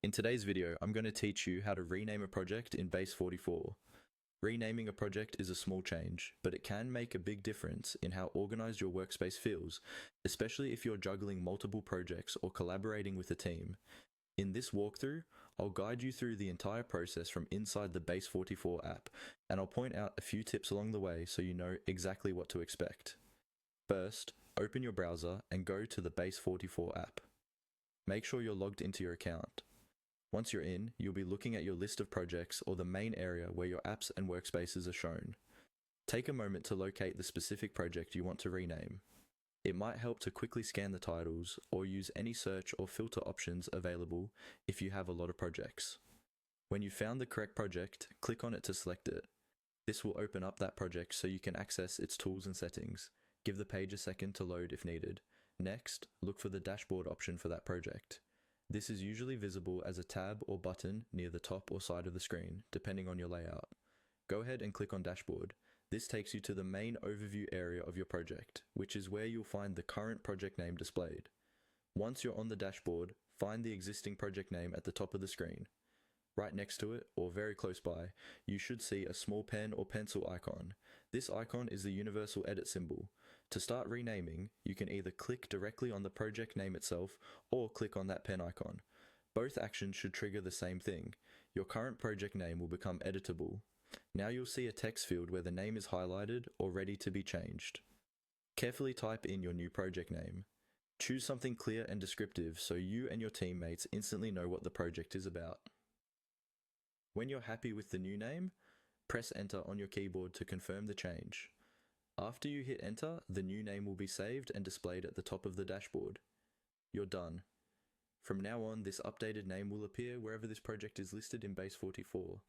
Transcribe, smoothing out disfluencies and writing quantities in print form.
In today's video, I'm going to teach you how to rename a project in Base44. Renaming a project is a small change, but it can make a big difference in how organized your workspace feels, especially if you're juggling multiple projects or collaborating with a team. In this walkthrough, I'll guide you through the entire process from inside the Base44 app, and I'll point out a few tips along the way so you know exactly what to expect. First, open your browser and go to the Base44 app. Make sure you're logged into your account. Once you're in, you'll be looking at your list of projects or the main area where your apps and workspaces are shown. Take a moment to locate the specific project you want to rename. It might help to quickly scan the titles or use any search or filter options available if you have a lot of projects. When you've found the correct project, click on it to select it. This will open up that project so you can access its tools and settings. Give the page a second to load if needed. Next, look for the dashboard option for that project. This is usually visible as a tab or button near the top or side of the screen, depending on your layout. Go ahead and click on Dashboard. This takes you to the main overview area of your project, which is where you'll find the current project name displayed. Once you're on the dashboard, find the existing project name at the top of the screen. Right next to it, or very close by, you should see a small pen or pencil icon. This icon is the universal edit symbol. To start renaming, you can either click directly on the project name itself or click on that pen icon. Both actions should trigger the same thing. Your current project name will become editable. Now you'll see a text field where the name is highlighted or ready to be changed. Carefully type in your new project name. Choose something clear and descriptive so you and your teammates instantly know what the project is about. When you're happy with the new name, press enter on your keyboard to confirm the change. After you hit enter, the new name will be saved and displayed at the top of the dashboard. You're done. From now on, this updated name will appear wherever this project is listed in Base44.